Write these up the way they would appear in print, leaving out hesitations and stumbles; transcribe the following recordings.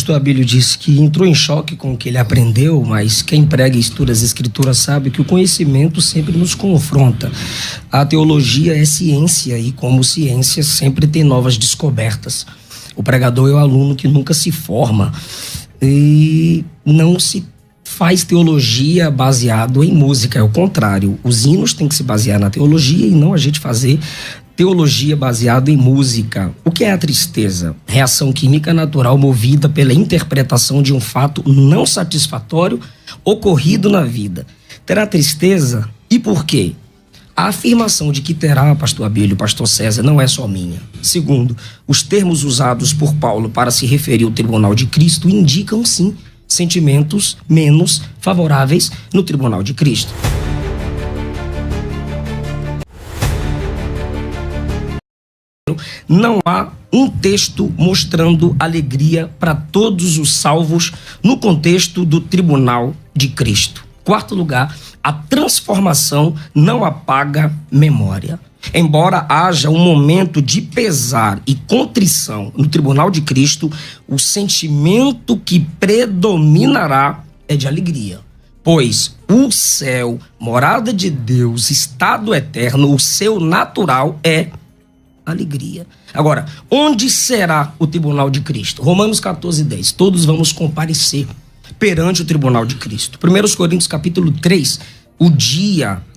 pastor Abílio disse que entrou em choque com o que ele aprendeu, mas quem prega e estuda as escrituras sabe que o conhecimento sempre nos confronta. A teologia é ciência e, como ciência, sempre tem novas descobertas. O pregador é o aluno que nunca se forma e não se faz teologia baseado em música, é o contrário. Os hinos têm que se basear na teologia e não a gente fazer teologia baseada em música. O que é a tristeza? Reação química natural movida pela interpretação de um fato não satisfatório ocorrido na vida. Terá tristeza? E por quê? A afirmação de que terá, pastor Abílio, pastor César, não é só minha. Segundo, os termos usados por Paulo para se referir ao tribunal de Cristo indicam, sim, sentimentos menos favoráveis no tribunal de Cristo. Não há um texto mostrando alegria para todos os salvos no contexto do tribunal de Cristo. Quarto lugar, a transformação não apaga memória. Embora haja um momento de pesar e contrição no tribunal de Cristo, o sentimento que predominará é de alegria. Pois o céu, morada de Deus, estado eterno, o seu natural é alegria. Agora, onde será o tribunal de Cristo? Romanos 14:10. Todos vamos comparecer perante o tribunal de Cristo. 1 Coríntios capítulo 3.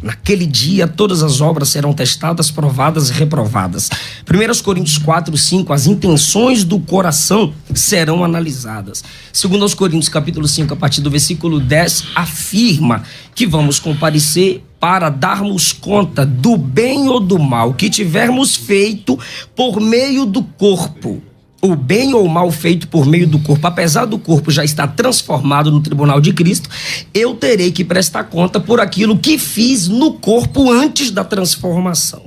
Naquele dia, todas as obras serão testadas, provadas e reprovadas. 1 Coríntios 4:5. As intenções do coração serão analisadas. 2 Coríntios capítulo 5, a partir do versículo 10, afirma que vamos comparecer para darmos conta do bem ou do mal que tivermos feito por meio do corpo. O bem ou o mal feito por meio do corpo, apesar do corpo já estar transformado no tribunal de Cristo, eu terei que prestar conta por aquilo que fiz no corpo antes da transformação.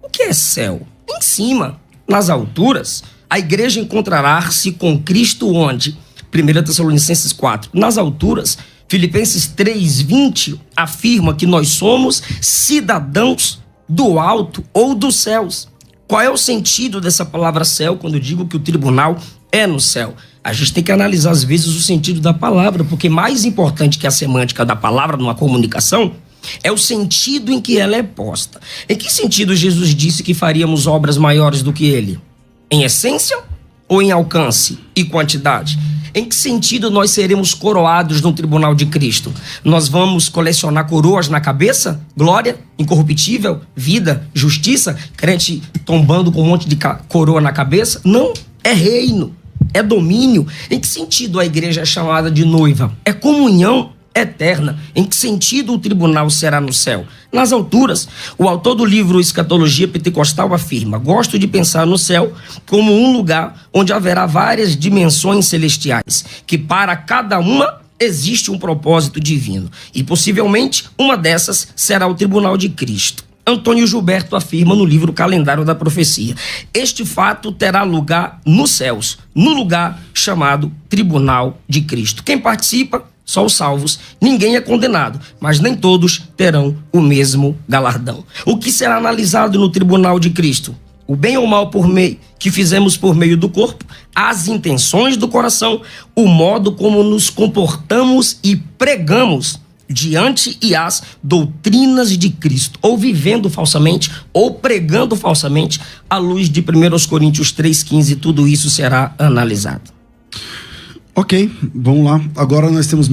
O que é céu? Em cima, nas alturas, a igreja encontrará-se com Cristo onde? 1 Tessalonicenses 4. Nas alturas, Filipenses 3:20 afirma que nós somos cidadãos do alto ou dos céus. Qual é o sentido dessa palavra céu quando eu digo que o tribunal é no céu? A gente tem que analisar às vezes o sentido da palavra, porque mais importante que a semântica da palavra numa comunicação é o sentido em que ela é posta. Em que sentido Jesus disse que faríamos obras maiores do que ele? Em essência ou em alcance e quantidade? Em que sentido nós seremos coroados no tribunal de Cristo? Nós vamos colecionar coroas na cabeça? Glória, incorruptível, vida, justiça? Crente tombando com um monte de coroa na cabeça? Não, é reino, é domínio. Em que sentido a igreja é chamada de noiva? É comunhão eterna. Em que sentido o tribunal será no céu? Nas alturas. O autor do livro Escatologia Pentecostal afirma: gosto de pensar no céu como um lugar onde haverá várias dimensões celestiais, que para cada uma existe um propósito divino, e possivelmente uma dessas será o tribunal de Cristo. Antônio Gilberto afirma no livro Calendário da Profecia: este fato terá lugar nos céus, no lugar chamado Tribunal de Cristo. Quem participa? Só os salvos. Ninguém é condenado, mas nem todos terão o mesmo galardão. O que será analisado no tribunal de Cristo? O bem ou mal que fizemos por meio do corpo, as intenções do coração, o modo como nos comportamos e pregamos diante e as doutrinas de Cristo, ou vivendo falsamente, ou pregando falsamente, à luz de 1 Coríntios 3:15, tudo isso será analisado. Ok, vamos lá. Agora nós temos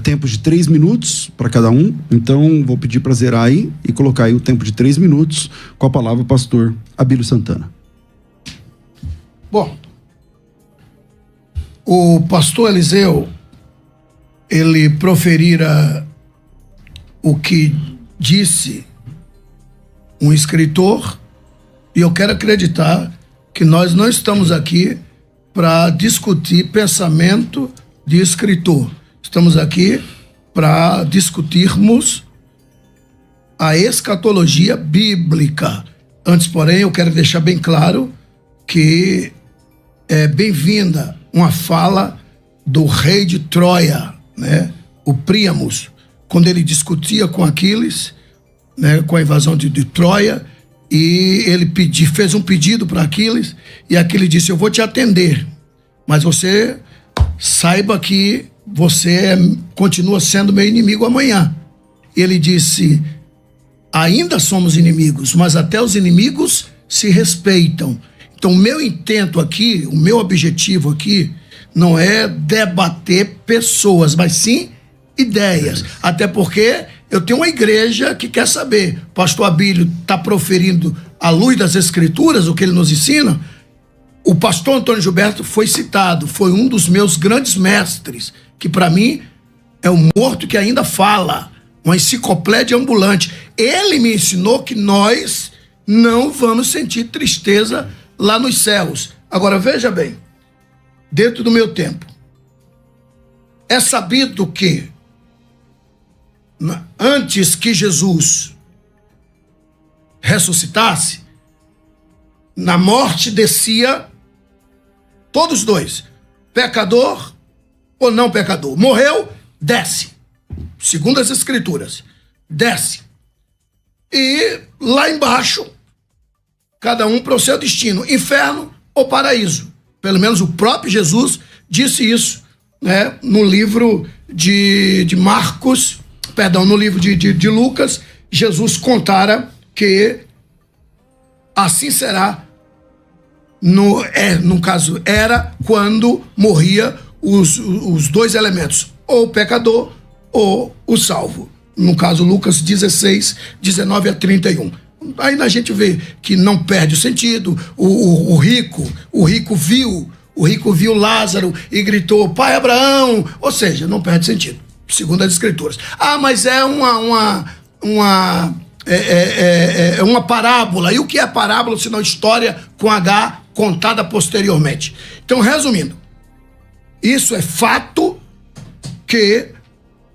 tempos de 3 minutos para cada um. Então vou pedir para zerar aí e colocar aí o tempo de 3 minutos com a palavra o pastor Abílio Santana. Bom, o pastor Eliseu, ele proferira o que disse um escritor, e eu quero acreditar que nós não estamos aqui para discutir pensamento de escritor. Estamos aqui para discutirmos a escatologia bíblica. Antes, porém, eu quero deixar bem claro que é bem-vinda uma fala do rei de Troia, né? O Príamos, quando ele discutia com Aquiles, né, com a invasão de Troia, e ele fez um pedido para Aquiles, e Aquiles disse: eu vou te atender, mas você saiba que você continua sendo meu inimigo amanhã. Ele disse: ainda somos inimigos, mas até os inimigos se respeitam. Então, o meu intento aqui, o meu objetivo aqui, não é debater pessoas, mas sim ideias. Até porque eu tenho uma igreja que quer saber. O pastor Abílio está proferindo à luz das Escrituras o que ele nos ensina. O pastor Antônio Gilberto foi citado, foi um dos meus grandes mestres, que para mim é um morto que ainda fala, uma enciclopédia ambulante. Ele me ensinou que nós não vamos sentir tristeza lá nos céus. Agora, veja bem, dentro do meu tempo, é sabido que antes que Jesus ressuscitasse, na morte descia todos dois, pecador ou não pecador. Morreu, desce. Segundo as Escrituras, desce. E lá embaixo, cada um para o seu destino, inferno ou paraíso. Pelo menos o próprio Jesus disse isso, né, no livro de Marcos, perdão, no livro de Lucas. Jesus contara que assim será, no caso, era quando morria os dois elementos, ou o pecador ou o salvo. No caso, Lucas 16, 19 a 31. Aí a gente vê que não perde o sentido. O rico viu Lázaro e gritou: Pai Abraão. Ou seja, não perde sentido, segundo as Escrituras. Ah, mas é uma parábola. E o que é parábola senão história com H contada posteriormente? Então, resumindo, isso é fato, que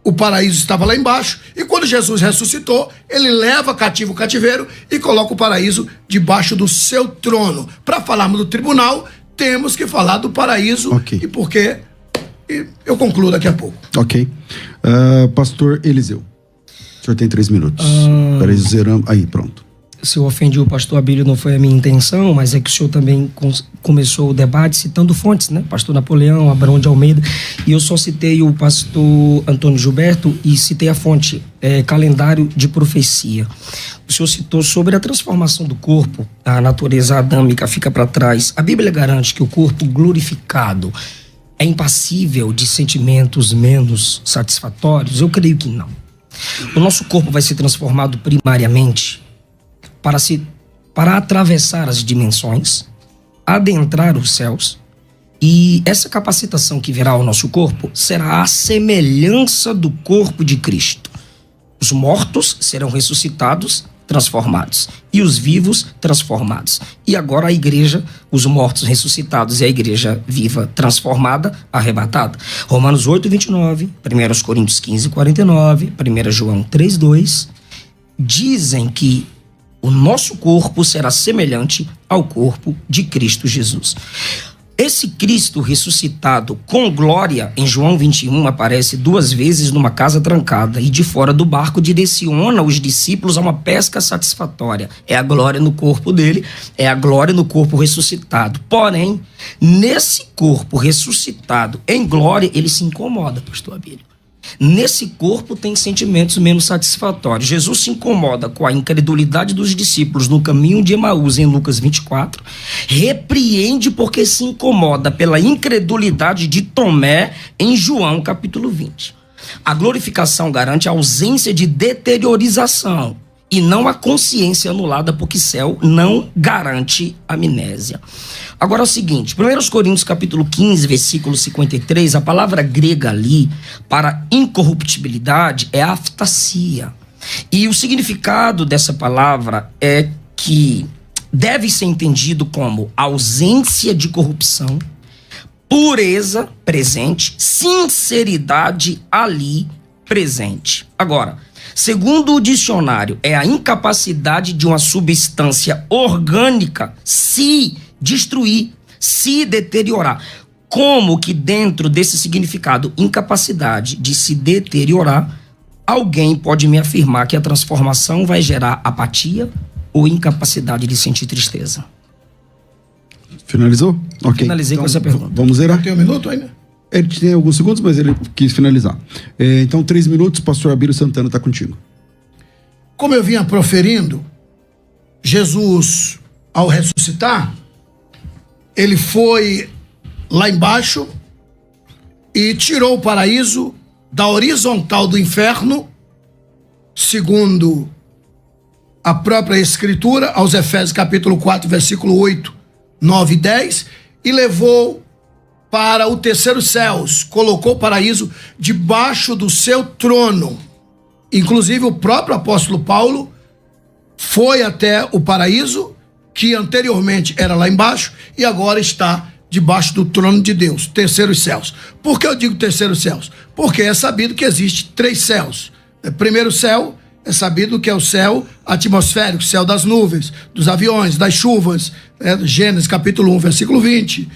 o paraíso estava lá embaixo, e quando Jesus ressuscitou, ele leva cativo o cativeiro e coloca o paraíso debaixo do seu trono. Para falarmos do tribunal, temos que falar do paraíso. Okay. E por quê? Eu concluo daqui a pouco. Ok. Pastor Eliseu, o senhor tem 3 minutos. Peraí, zeramos. Aí, pronto. Se eu ofendi o pastor Abílio, não foi a minha intenção, mas é que o senhor também começou o debate citando fontes, né? Pastor Napoleão, Abraão de Almeida, e eu só citei o pastor Antônio Gilberto e citei a fonte, Calendário de Profecia. O senhor citou sobre a transformação do corpo, a natureza adâmica fica para trás. A Bíblia garante que o corpo glorificado é impassível de sentimentos menos satisfatórios? Eu creio que não. O nosso corpo vai ser transformado primariamente para atravessar as dimensões, adentrar os céus, e essa capacitação que virá ao nosso corpo será a semelhança do corpo de Cristo. Os mortos serão ressuscitados, transformados, e os vivos transformados. E agora a igreja, os mortos ressuscitados e a igreja viva transformada, arrebatada. Romanos 8, 29, 1 Coríntios 15, 49, 1 João 3, 2, dizem que o nosso corpo será semelhante ao corpo de Cristo Jesus. Esse Cristo ressuscitado com glória, em João 21, aparece 2 vezes numa casa trancada e de fora do barco direciona os discípulos a uma pesca satisfatória. É a glória no corpo dele, é a glória no corpo ressuscitado. Porém, nesse corpo ressuscitado em glória, ele se incomoda, pastor Abílio. Nesse corpo tem sentimentos menos satisfatórios. Jesus se incomoda com a incredulidade dos discípulos no caminho de Emaús, em Lucas 24. Repreende porque se incomoda pela incredulidade de Tomé, em João capítulo 20. A glorificação garante a ausência de deteriorização e não a consciência anulada, porque céu não garante amnésia. Agora é o seguinte, 1 Coríntios capítulo 15, versículo 53, a palavra grega ali para incorruptibilidade é aftasia. E o significado dessa palavra é que deve ser entendido como ausência de corrupção, pureza presente, sinceridade ali presente. Agora, segundo o dicionário, é a incapacidade de uma substância orgânica se destruir, se deteriorar. Como que dentro desse significado, incapacidade de se deteriorar, alguém pode me afirmar que a transformação vai gerar apatia ou incapacidade de sentir tristeza? Finalizou? Ok. Finalizei então, com essa pergunta. Vamos zerar? Tem um minuto ainda? Ele tem alguns segundos, mas ele quis finalizar. Então, 3 minutos, pastor Abílio Santana está contigo. Como eu vinha proferindo, Jesus, ao ressuscitar, ele foi lá embaixo e tirou o paraíso da horizontal do inferno, segundo a própria Escritura, aos Efésios capítulo 4, versículo 8, 9 e 10, e levou para o terceiro céus, colocou o paraíso debaixo do seu trono. Inclusive o próprio apóstolo Paulo foi até o paraíso, que anteriormente era lá embaixo, e agora está debaixo do trono de Deus, terceiros céus. Por que eu digo terceiros céus? Porque é sabido que existe 3 céus. Primeiro céu, é sabido que é o céu atmosférico, céu das nuvens, dos aviões, das chuvas, Gênesis capítulo 1, versículo 20,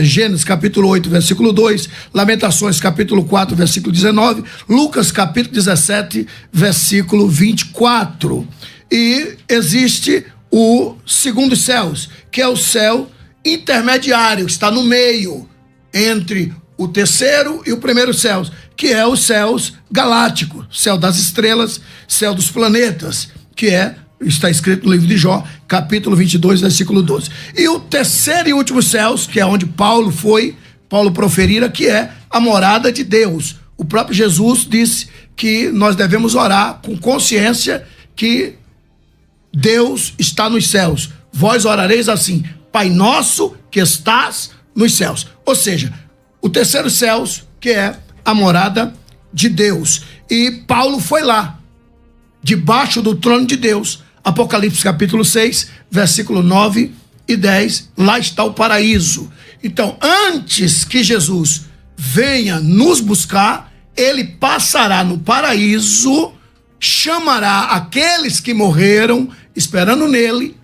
Gênesis capítulo 8, versículo 2, Lamentações capítulo 4, versículo 19, Lucas capítulo 17, versículo 24. E existe o segundo céus, que é o céu intermediário, que está no meio entre o terceiro e o primeiro céu, que é os céus galácticos, céu das estrelas, céu dos planetas, que está escrito no livro de Jó, capítulo 22, versículo 12. E o terceiro e último céus, que é onde Paulo proferira, que é a morada de Deus. O próprio Jesus disse que nós devemos orar com consciência que Deus está nos céus. Vós orareis assim: Pai nosso que estás nos céus. Ou seja, o terceiro céus, que é a morada de Deus. E Paulo foi lá, debaixo do trono de Deus. Apocalipse capítulo 6, versículo 9 e 10. Lá está o paraíso. Então, antes que Jesus venha nos buscar, ele passará no paraíso, chamará aqueles que morreram esperando nele,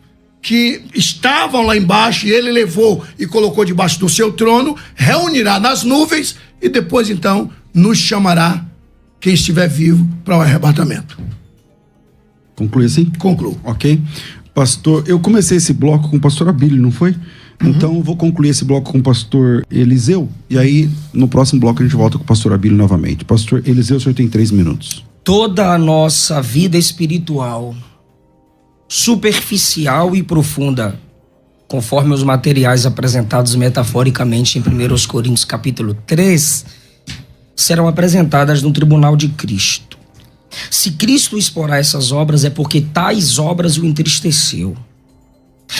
que estavam lá embaixo, e ele levou e colocou debaixo do seu trono, reunirá nas nuvens e depois então nos chamará quem estiver vivo para o arrebatamento. Conclui assim? Concluo. Ok. Pastor, eu comecei esse bloco com o pastor Abílio, não foi? Então eu vou concluir esse bloco com o pastor Eliseu, e aí no próximo bloco a gente volta com o pastor Abílio novamente. Pastor Eliseu, o senhor tem 3 minutos. Toda a nossa vida espiritual, superficial e profunda, conforme os materiais apresentados metaforicamente em 1 Coríntios capítulo 3, serão apresentadas no tribunal de Cristo. Se Cristo explorar essas obras, é porque tais obras o entristeceu.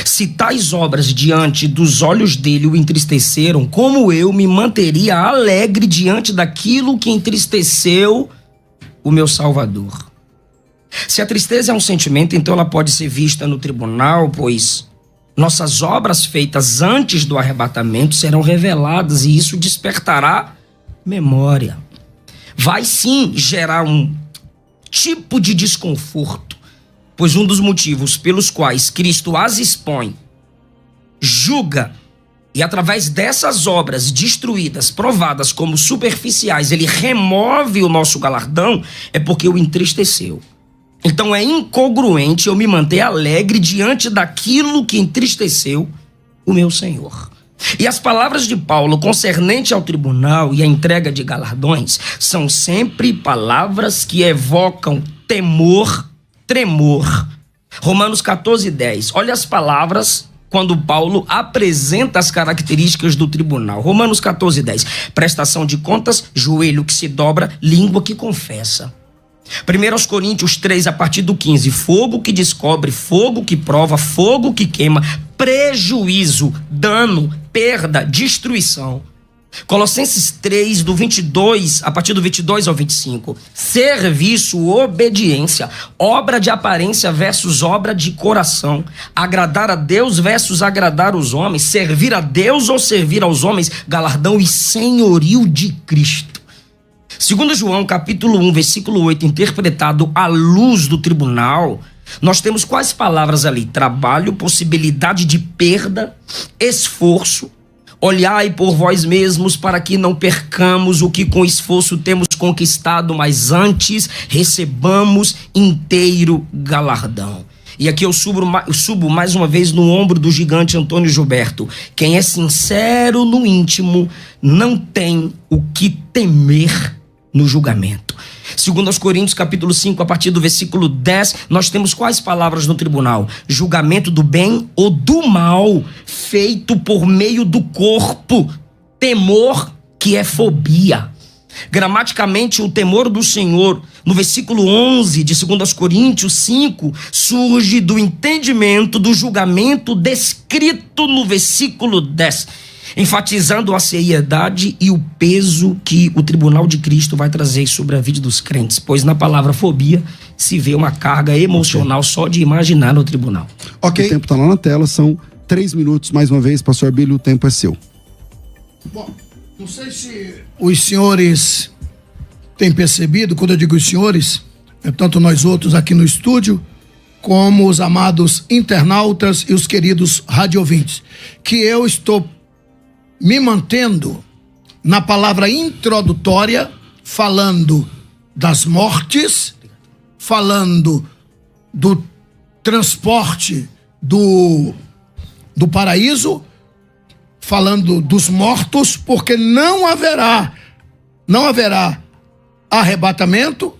Se tais obras diante dos olhos dele o entristeceram, como eu me manteria alegre diante daquilo que entristeceu o meu Salvador? Se a tristeza é um sentimento, então ela pode ser vista no tribunal, pois nossas obras feitas antes do arrebatamento serão reveladas e isso despertará memória. Vai sim gerar um tipo de desconforto, pois um dos motivos pelos quais Cristo as expõe, julga e através dessas obras destruídas, provadas como superficiais, ele remove o nosso galardão, é porque o entristeceu. Então é incongruente eu me manter alegre diante daquilo que entristeceu o meu Senhor. E as palavras de Paulo concernente ao tribunal e à entrega de galardões são sempre palavras que evocam temor, tremor. Romanos 14, 10. Olha as palavras quando Paulo apresenta as características do tribunal. Romanos 14, 10. Prestação de contas, joelho que se dobra, língua que confessa. 1 Coríntios 3, a partir do 15, fogo que descobre, fogo que prova, fogo que queima, prejuízo, dano, perda, destruição. Colossenses 3, do 22, a partir do 22 ao 25, serviço, obediência, obra de aparência versus obra de coração, agradar a Deus versus agradar os homens, servir a Deus ou servir aos homens, galardão e senhorio de Cristo. Segundo João, capítulo 1, versículo 8, interpretado à luz do tribunal, nós temos quais palavras ali? Trabalho, possibilidade de perda, esforço. Olhai por vós mesmos para que não percamos o que com esforço temos conquistado, mas antes recebamos inteiro galardão. E aqui eu subo mais uma vez no ombro do gigante Antônio Gilberto. Quem é sincero no íntimo não tem o que temer no julgamento. Segundo aos Coríntios, capítulo 5, a partir do versículo 10, nós temos quais palavras no tribunal? Julgamento do bem ou do mal, feito por meio do corpo. Temor, que é fobia. Gramaticamente, o temor do Senhor, no versículo 11 de 2 aos Coríntios 5, surge do entendimento do julgamento descrito no versículo 10, enfatizando a seriedade e o peso que o tribunal de Cristo vai trazer sobre a vida dos crentes, pois na palavra fobia se vê uma carga emocional só de imaginar no tribunal. Ok. O tempo está lá na tela, são 3 minutos, mais uma vez, pastor Abílio, o tempo é seu. Bom, não sei se os senhores têm percebido, quando eu digo os senhores, é tanto nós outros aqui no estúdio, como os amados internautas e os queridos radiovintes, que eu estou me mantendo na palavra introdutória, falando das mortes, falando do transporte do paraíso, falando dos mortos, porque não haverá arrebatamento,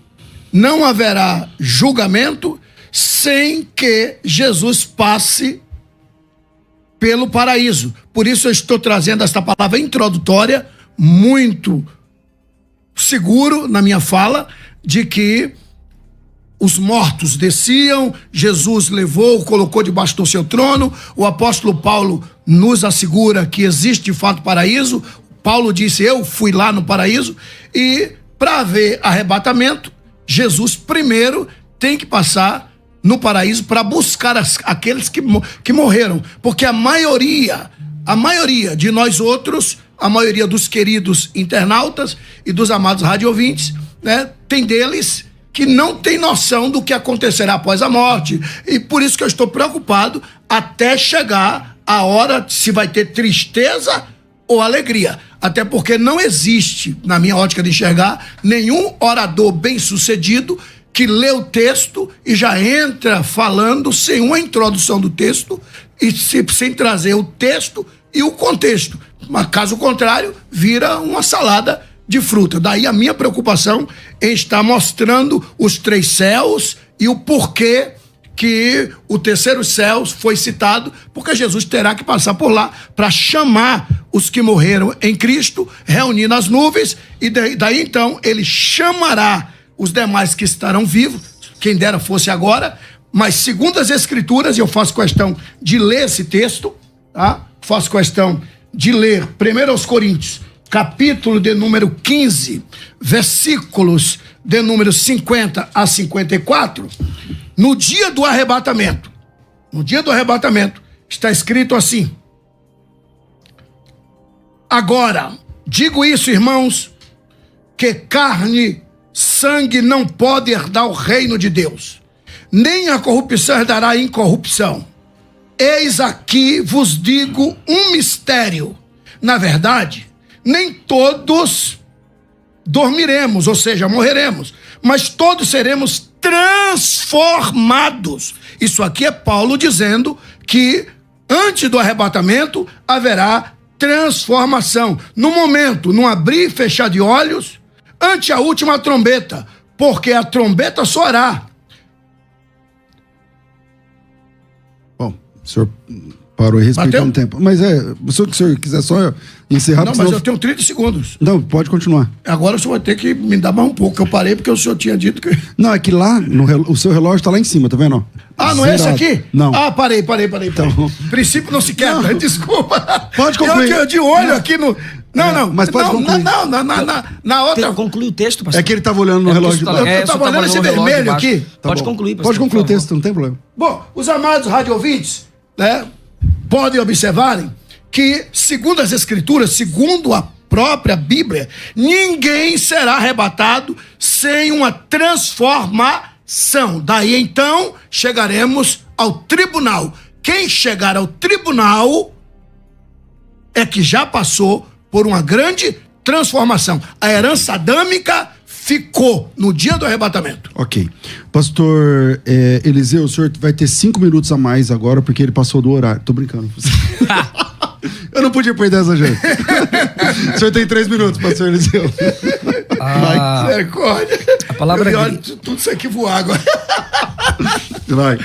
não haverá julgamento sem que Jesus passe pelo paraíso. Por isso eu estou trazendo esta palavra introdutória, muito seguro na minha fala, de que os mortos desciam, Jesus levou, colocou debaixo do seu trono. O apóstolo Paulo nos assegura que existe de fato paraíso. Paulo disse, eu fui lá no paraíso. E para haver arrebatamento, Jesus primeiro tem que passar no paraíso para buscar aqueles que morreram. Porque a maioria de nós outros, a maioria dos queridos internautas e dos amados radiovintes, né, tem deles que não tem noção do que acontecerá após a morte. E por isso que eu estou preocupado até chegar a hora se vai ter tristeza ou alegria. Até porque não existe, na minha ótica de enxergar, nenhum orador bem-sucedido que lê o texto e já entra falando sem uma introdução do texto e sem trazer o texto e o contexto. Mas caso contrário, vira uma salada de fruta. Daí a minha preocupação em estar mostrando os 3 céus e o porquê que o terceiro céu foi citado, porque Jesus terá que passar por lá para chamar os que morreram em Cristo, reunir nas nuvens, e daí então ele chamará os demais que estarão vivos, quem dera fosse agora, mas segundo as Escrituras, e eu faço questão de ler esse texto, tá? Faço questão de ler 1 aos Coríntios, capítulo de número 15, versículos de número 50 a 54, no dia do arrebatamento, está escrito assim: agora, digo isso, irmãos, que carne, sangue não pode herdar o reino de Deus, nem a corrupção herdará a incorrupção. Eis aqui vos digo um mistério. Na verdade, nem todos dormiremos, ou seja, morreremos, mas todos seremos transformados. Isso aqui é Paulo dizendo que antes do arrebatamento haverá transformação. No momento, num abrir e fechar de olhos, ante a última trombeta, porque a trombeta soará. Bom, o senhor parou e respeitou um tempo. Mas se o senhor quiser só encerrar... Não, mas eu tenho 30 segundos. Não, pode continuar. Agora o senhor vai ter que me dar mais um pouco, eu parei porque o senhor tinha dito que... Não, é que lá, o seu relógio está lá em cima, tá vendo? Ah, não é esse aqui? Não. Ah, parei. Então... Princípio não se quebra, desculpa. Pode concluir. Eu de olho aqui no... Não. Mas pode concluir. Na outra... Conclui o texto, pastor. É que ele estava olhando no relógio. Eu estava olhando esse vermelho aqui. Pode concluir, pastor. Pode concluir o texto, não tem problema. Bom, os amados radiovintes, né, podem observarem que, segundo as Escrituras, segundo a própria Bíblia, ninguém será arrebatado sem uma transformação. Daí então chegaremos ao tribunal. Quem chegar ao tribunal é que já passou por uma grande transformação. A herança adâmica ficou no dia do arrebatamento. Ok. Pastor Eliseu, o senhor vai ter 5 minutos a mais agora, porque ele passou do horário. Tô brincando. Eu não podia perder essa gente. O senhor tem 3 minutos, pastor Eliseu. Misericórdia. A palavra olha, tudo isso aqui voar agora. Vai.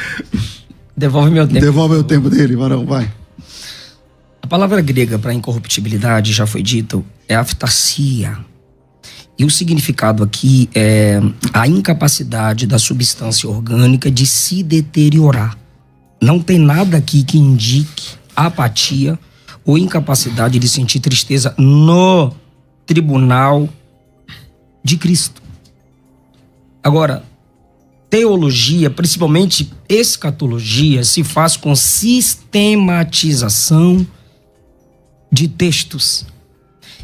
Devolve meu tempo. Devolve o tempo dele, varão, vai. A palavra grega para incorruptibilidade, já foi dito, é aftasia. E o significado aqui é a incapacidade da substância orgânica de se deteriorar. Não tem nada aqui que indique apatia ou incapacidade de sentir tristeza no tribunal de Cristo. Agora, teologia, principalmente escatologia, se faz com sistematização de textos.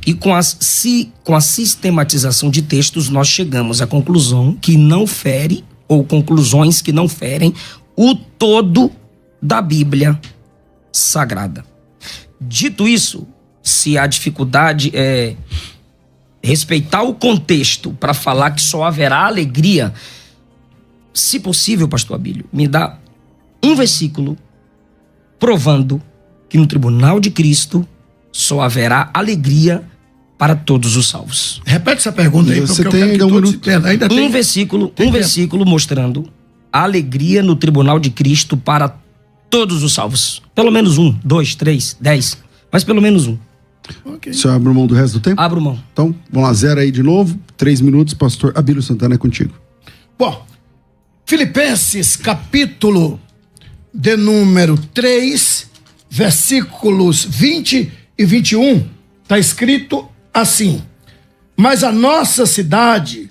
E com a sistematização de textos, nós chegamos à conclusão que não fere, ou conclusões que não ferem, o todo da Bíblia Sagrada. Dito isso, se a dificuldade é respeitar o contexto para falar que só haverá alegria, se possível, pastor Abílio, me dá um versículo provando que no tribunal de Cristo só haverá alegria para todos os salvos. Repete essa pergunta aí, você porque tem ainda um minuto. Ainda tem Um versículo mostrando a alegria no tribunal de Cristo para todos os salvos. Pelo menos 1, 2, 3, 10, mas pelo menos 1. Okay. O senhor abre mão do resto do tempo? Abro mão. Então, vamos lá, 0 aí de novo. 3 minutos, pastor Abílio Santana, é contigo. Bom, Filipenses, capítulo de número 3, versículos 20 e 21, está escrito assim: mas a nossa cidade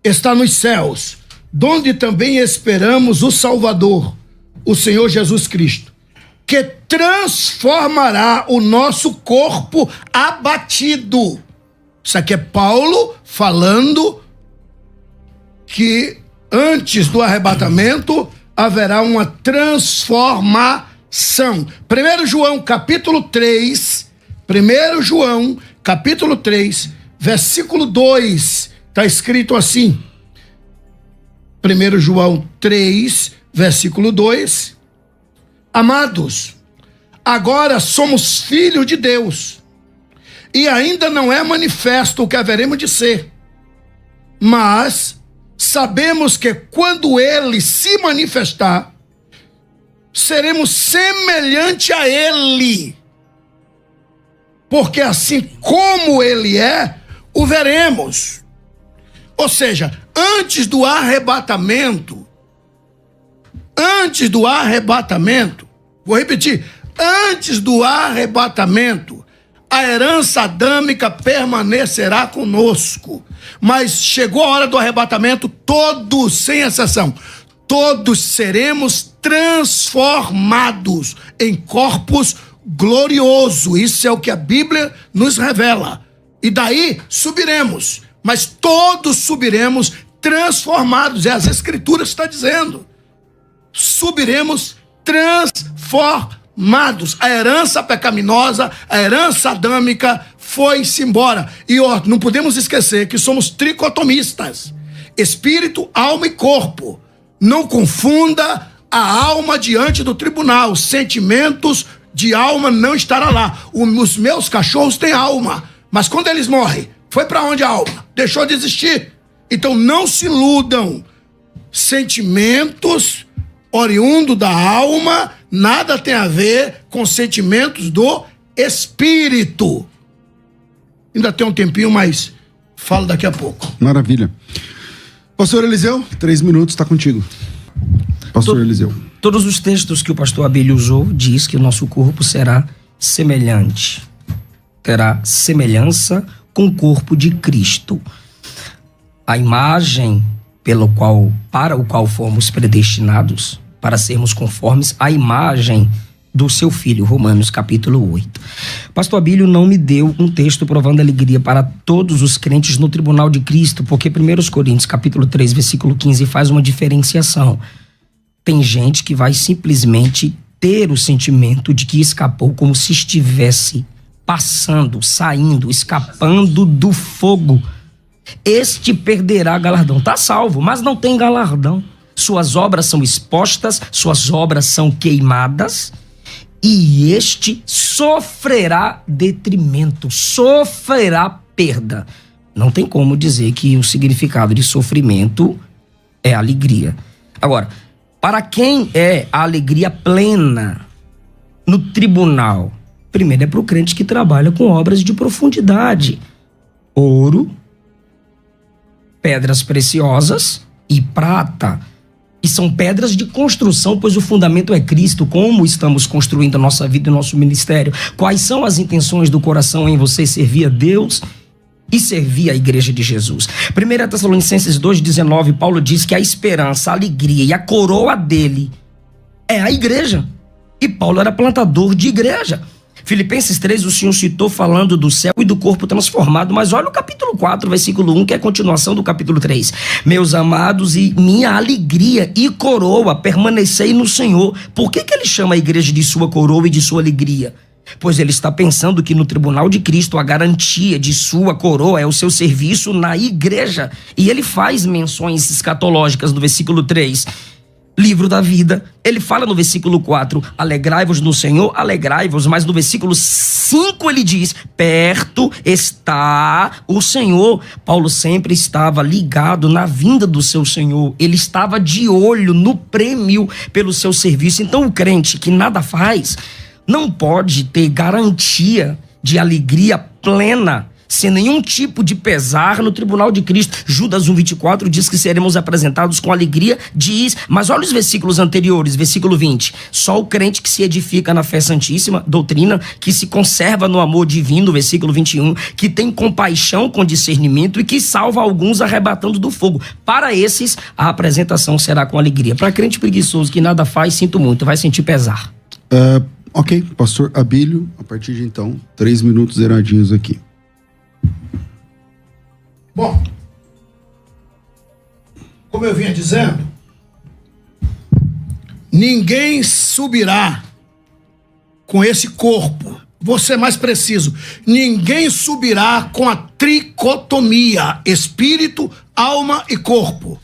está nos céus, donde também esperamos o Salvador, o Senhor Jesus Cristo, que transformará o nosso corpo abatido. Isso aqui é Paulo falando que antes do arrebatamento haverá uma transformação. 1 João capítulo 3, versículo 2, está escrito assim. 1 João 3, versículo 2. Amados, agora somos filhos de Deus, e ainda não é manifesto o que haveremos de ser, mas sabemos que quando ele se manifestar, seremos semelhante a ele, porque assim como ele é, o veremos. Ou seja, antes do arrebatamento, vou repetir, antes do arrebatamento, a herança adâmica permanecerá conosco. Mas chegou a hora do arrebatamento, todos, sem exceção, todos seremos transformados em corpos gloriosos. Isso é o que a Bíblia nos revela. E daí subiremos, mas todos subiremos transformados. É as Escrituras que está dizendo. Subiremos transformados. A herança pecaminosa, a herança adâmica foi-se embora. E não podemos esquecer que somos tricotomistas: espírito, alma e corpo. Não confunda a alma diante do tribunal. Sentimentos de alma não estará lá. Os meus cachorros têm alma, mas quando eles morrem, foi para onde a alma? Deixou de existir. Então não se iludam. Sentimentos oriundo da alma nada tem a ver com sentimentos do espírito. Ainda tem um tempinho, mas falo daqui a pouco. Maravilha. Pastor Eliseu, 3 minutos, está contigo. Pastor Eliseu. Todos os textos que o pastor Abílio usou diz que o nosso corpo será semelhante. Terá semelhança com o corpo de Cristo. A imagem para o qual fomos predestinados, para sermos conformes à imagem do seu filho, Romanos capítulo 8. Pastor Abílio não me deu um texto provando alegria para todos os crentes no tribunal de Cristo, porque 1 Coríntios capítulo 3, versículo 15 faz uma diferenciação. Tem gente que vai simplesmente ter o sentimento de que escapou como se estivesse passando, saindo, escapando do fogo. este perderá galardão. Está salvo, mas não tem galardão. Suas obras são expostas, suas obras são queimadas, e este sofrerá detrimento, sofrerá perda. Não tem como dizer que o significado de sofrimento é alegria. Agora, para quem é a alegria plena no tribunal? Primeiro é para o crente que trabalha com obras de profundidade. Ouro, pedras preciosas e prata. E são pedras de construção, pois o fundamento é Cristo. Como estamos construindo a nossa vida e o nosso ministério? Quais são as intenções do coração em você servir a Deus e servir a igreja de Jesus? 1 Tessalonicenses 2,19, Paulo diz que a esperança, a alegria e a coroa dele é a igreja. E Paulo era plantador de igreja. Filipenses 3, o Senhor citou falando do céu e do corpo transformado, mas olha o capítulo 4, versículo 1, que é a continuação do capítulo 3. Meus amados, e minha alegria e coroa, permanecei no Senhor. Por que ele chama a igreja de sua coroa e de sua alegria? Pois ele está pensando que no tribunal de Cristo a garantia de sua coroa é o seu serviço na igreja. E ele faz menções escatológicas no versículo 3. Livro da vida, ele fala no versículo 4, alegrai-vos no Senhor, alegrai-vos, mas no versículo 5 ele diz, perto está o Senhor. Paulo sempre estava ligado na vinda do seu Senhor, ele estava de olho no prêmio pelo seu serviço. Então o crente que nada faz, não pode ter garantia de alegria plena, sem nenhum tipo de pesar no tribunal de Cristo. Judas 1,24 diz que seremos apresentados com alegria, diz, mas olha os versículos anteriores, versículo 20, só o crente que se edifica na fé santíssima, doutrina, que se conserva no amor divino, versículo 21, que tem compaixão com discernimento e que salva alguns arrebatando do fogo. Para esses, a apresentação será com alegria. Para crente preguiçoso que nada faz, sinto muito, vai sentir pesar. Ok, pastor Abílio, a partir de então, 3 minutos zeradinhos aqui. Bom, como eu vinha dizendo, ninguém subirá com esse corpo. Vou ser mais preciso, ninguém subirá com a tricotomia, espírito, alma e corpo.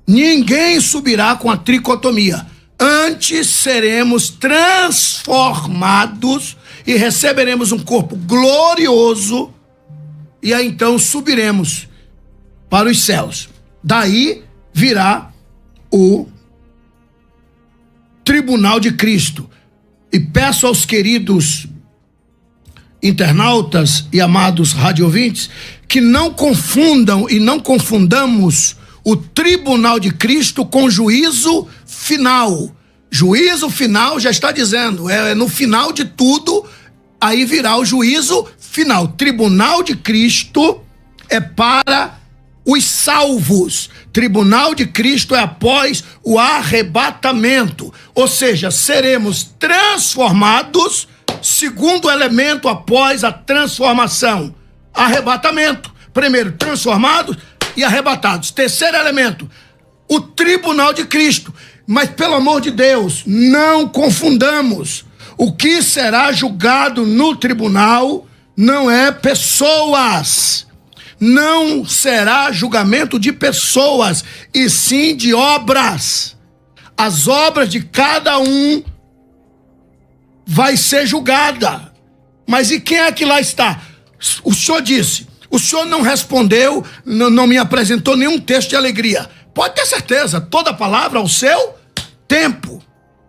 Ninguém subirá com a tricotomia. Antes seremos transformados e receberemos um corpo glorioso, e aí então subiremos para os céus. Daí virá o tribunal de Cristo. E peço aos queridos internautas e amados radiovintes que não confundam e não confundamos o tribunal de Cristo com juízo final. Juízo final já está dizendo, é no final de tudo, aí virá o juízo final. Tribunal de Cristo é para os salvos. Tribunal de Cristo é após o arrebatamento. Ou seja, seremos transformados, segundo elemento após a transformação. Arrebatamento. Primeiro, transformados e arrebatados. Terceiro elemento, o tribunal de Cristo. Mas, pelo amor de Deus, não confundamos. O que será julgado no tribunal não é pessoas. Não será julgamento de pessoas, e sim de obras. As obras de cada um vai ser julgada. Mas e quem é que lá está? O senhor disse, o senhor não respondeu, não me apresentou nenhum texto de alegria. Pode ter certeza, toda palavra ao seu tempo.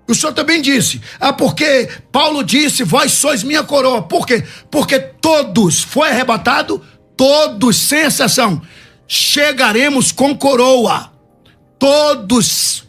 O senhor também disse, porque Paulo disse, vós sois minha coroa. Por quê? Porque todos, foi arrebatado, todos, sem exceção, chegaremos com coroa. Todos,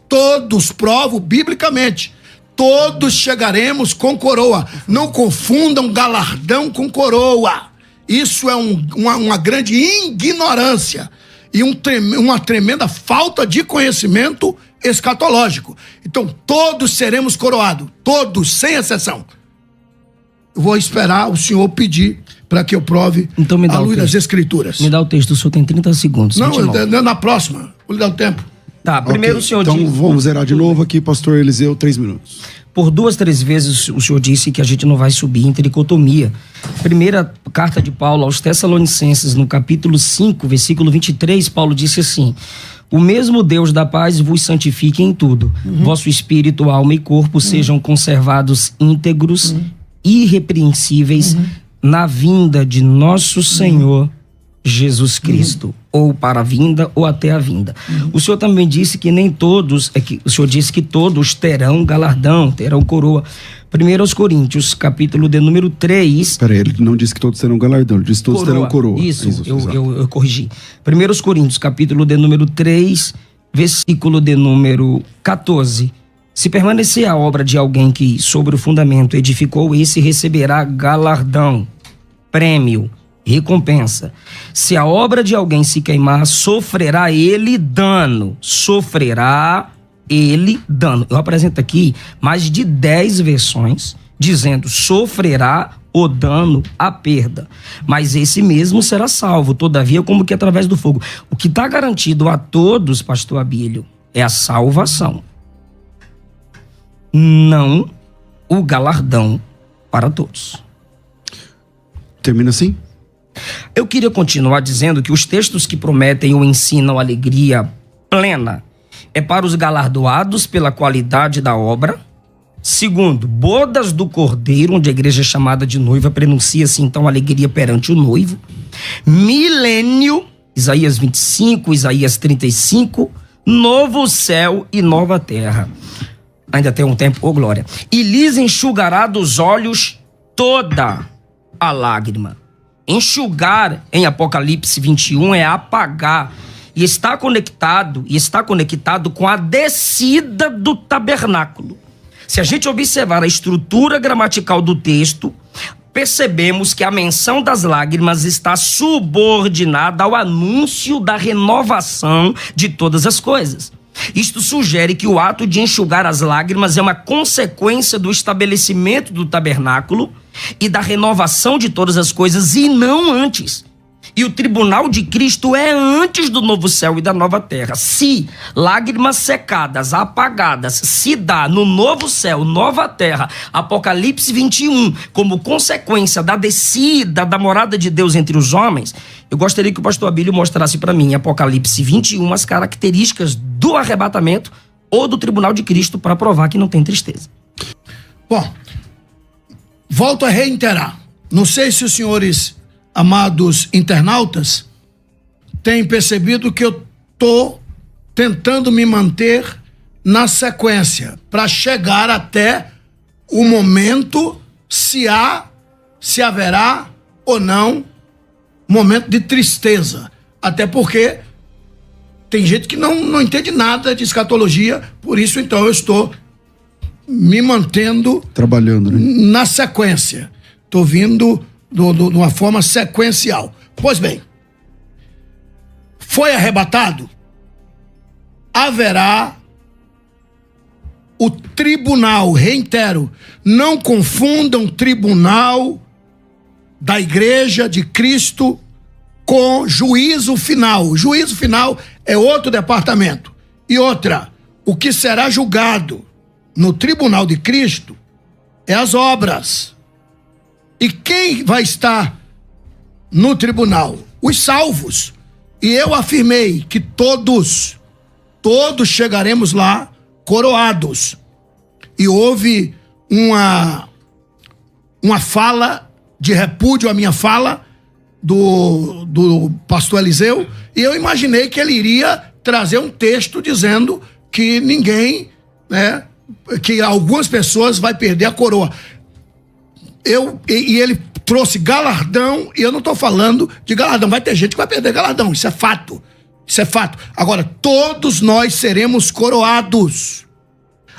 provo biblicamente, todos chegaremos com coroa. Não confundam galardão com coroa. Isso é uma grande ignorância e uma tremenda falta de conhecimento escatológico. Então, todos seremos coroados, todos, sem exceção. Eu vou esperar o senhor pedir para que eu prove então à luz das escrituras. Me dá o texto, o senhor tem 30 segundos. Não, na próxima, vou lhe dar o tempo. Tá, primeiro o senhor então vamos zerar de novo aqui, pastor Eliseu, 3 minutos. Por 2, 3 vezes o senhor disse que a gente não vai subir em tricotomia. Primeira carta de Paulo aos Tessalonicenses, no capítulo 5, versículo 23, Paulo disse assim: o mesmo Deus da paz vos santifique em tudo. Vosso espírito, alma e corpo sejam conservados íntegros, irrepreensíveis, na vinda de nosso Senhor Jesus Cristo, ou para a vinda ou até a vinda. O senhor também disse que nem todos, o senhor disse que todos terão galardão, terão coroa. 1 Coríntios, capítulo de número 3. Peraí, ele não disse que todos terão galardão, ele disse que todos terão coroa. Isso, eu corrigi. 1 Coríntios, capítulo de número 3, versículo de número 14. Se permanecer a obra de alguém que sobre o fundamento edificou, esse receberá galardão, prêmio, recompensa. Se a obra de alguém se queimar, sofrerá ele dano. Eu apresento aqui mais de 10 versões dizendo sofrerá o dano, a perda. Mas esse mesmo será salvo, todavia, como que através do fogo. O que está garantido a todos, pastor Abílio, é a salvação. Não o galardão para todos. Termina assim? Eu queria continuar dizendo que os textos que prometem ou ensinam alegria plena é para os galardoados pela qualidade da obra. Segundo, bodas do Cordeiro, onde a igreja é chamada de noiva, prenuncia-se então alegria perante o noivo. Milênio, Isaías 25, Isaías 35, novo céu e nova terra. Ainda tem um tempo, glória. E lhes enxugará dos olhos toda a lágrima. Enxugar, em Apocalipse 21, é apagar. E está conectado com a descida do tabernáculo. Se a gente observar a estrutura gramatical do texto, percebemos que a menção das lágrimas está subordinada ao anúncio da renovação de todas as coisas. Isto sugere que o ato de enxugar as lágrimas é uma consequência do estabelecimento do tabernáculo e da renovação de todas as coisas, e não antes. E o tribunal de Cristo é antes do novo céu e da nova terra. Se lágrimas secadas, apagadas, se dá no novo céu, nova terra, Apocalipse 21, como consequência da descida da morada de Deus entre os homens, eu gostaria que o pastor Abílio mostrasse para mim, em Apocalipse 21, as características do arrebatamento ou do tribunal de Cristo para provar que não tem tristeza. Bom, volto a reiterar. Não sei se os senhores, amados internautas, têm percebido que eu estou tentando me manter na sequência para chegar até o momento se haverá ou não momento de tristeza. Até porque tem gente que não entende nada de escatologia, por isso então eu estou me mantendo trabalhando, né? Na sequência. Estou vindo de uma forma sequencial. Pois bem, foi arrebatado, haverá o tribunal, reitero, não confundam tribunal da Igreja de Cristo com juízo final. O juízo final é outro departamento. E outra, o que será julgado no tribunal de Cristo é as obras. E quem vai estar no tribunal? Os salvos. E eu afirmei que todos chegaremos lá coroados. E houve uma fala de repúdio à minha fala do pastor Eliseu, e eu imaginei que ele iria trazer um texto dizendo que ninguém, né, que algumas pessoas vai perder a coroa. E ele trouxe galardão, e eu não estou falando de galardão, vai ter gente que vai perder galardão, isso é fato. Agora, todos nós seremos coroados.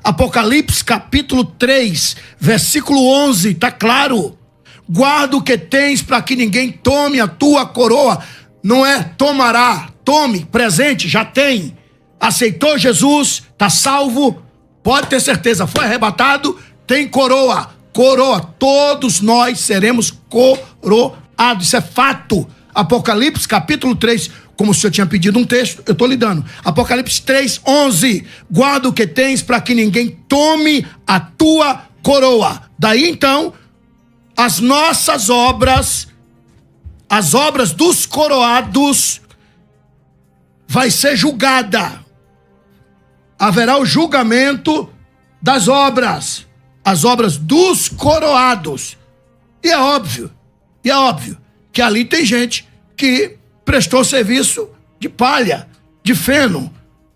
Apocalipse capítulo 3, versículo 11, está claro. Guarda o que tens para que ninguém tome a tua coroa. Não é tomará, tome, presente, já tem. Aceitou Jesus, está salvo, pode ter certeza, foi arrebatado, tem coroa. Todos nós seremos coroados, isso é fato. Apocalipse capítulo 3, como o senhor tinha pedido um texto, eu estou lhe dando. Apocalipse 3:11. Guarda o que tens para que ninguém tome a tua coroa. Daí então, as nossas obras, as obras dos coroados, vai ser julgada. Haverá o julgamento das obras, as obras dos coroados. E é óbvio que ali tem gente que prestou serviço de palha, de feno.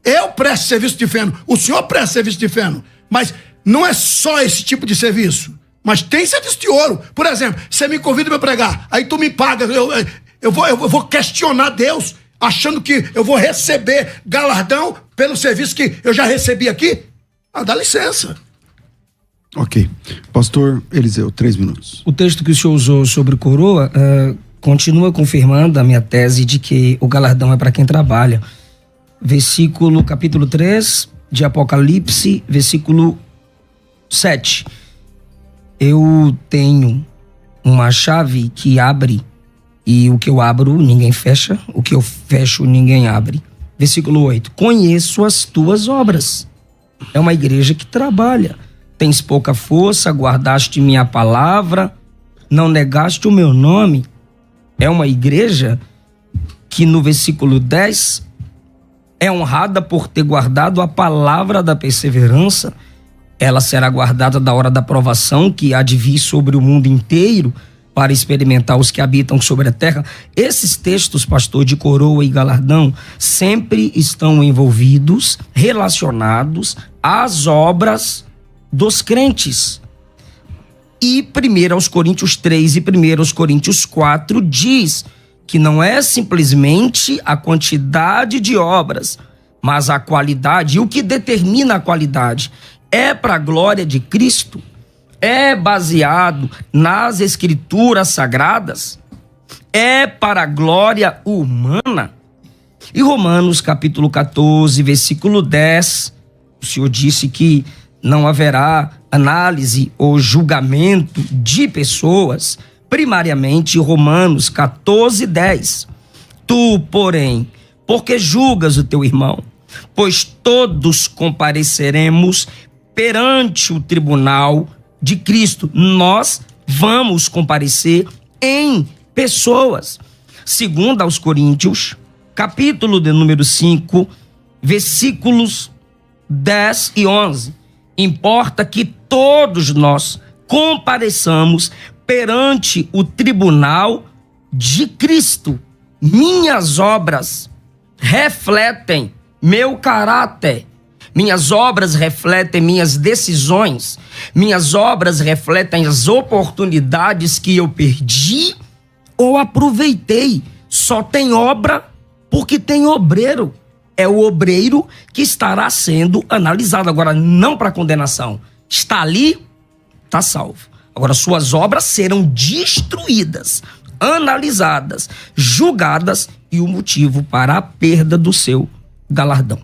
Eu presto serviço de feno, o senhor presta serviço de feno, mas não é só esse tipo de serviço, mas tem serviço de ouro. Por exemplo, você me convida para pregar, aí tu me paga, eu vou questionar Deus, achando que eu vou receber galardão pelo serviço que eu já recebi aqui? Dá licença. Ok. Pastor Eliseu, 3 minutos. O texto que o senhor usou sobre coroa continua confirmando a minha tese de que o galardão é para quem trabalha. Capítulo 3 de Apocalipse, versículo 7. Eu tenho uma chave que abre, e o que eu abro ninguém fecha, o que eu fecho ninguém abre. Versículo 8. Conheço as tuas obras. É uma igreja que trabalha. Tens pouca força, guardaste minha palavra, não negaste o meu nome. É uma igreja que no versículo 10 é honrada por ter guardado a palavra da perseverança. Ela será guardada da hora da provação que há de vir sobre o mundo inteiro para experimentar os que habitam sobre a terra. Esses textos, pastor, de coroa e galardão, sempre estão envolvidos, relacionados às obras dos crentes. E 1 Coríntios 3 e 1 Coríntios 4 diz que não é simplesmente a quantidade de obras, mas a qualidade. E o que determina a qualidade é para a glória de Cristo, é baseado nas escrituras sagradas, é para a glória humana. E Romanos capítulo 14, versículo 10, o Senhor disse que não haverá análise ou julgamento de pessoas. Primariamente, Romanos 14, 10. Tu, porém, porque julgas o teu irmão? Pois todos compareceremos perante o tribunal de Cristo. Nós vamos comparecer em pessoas. Segundo aos Coríntios, capítulo de número 5, versículos 10 e 11. Importa que todos nós compareçamos perante o tribunal de Cristo. Minhas obras refletem meu caráter. Minhas obras refletem minhas decisões. Minhas obras refletem as oportunidades que eu perdi ou aproveitei. Só tem obra porque tem obreiro. É o obreiro que estará sendo analisado. Agora, não para condenação. Está ali, está salvo. Agora, suas obras serão destruídas, analisadas, julgadas e o motivo para a perda do seu galardão.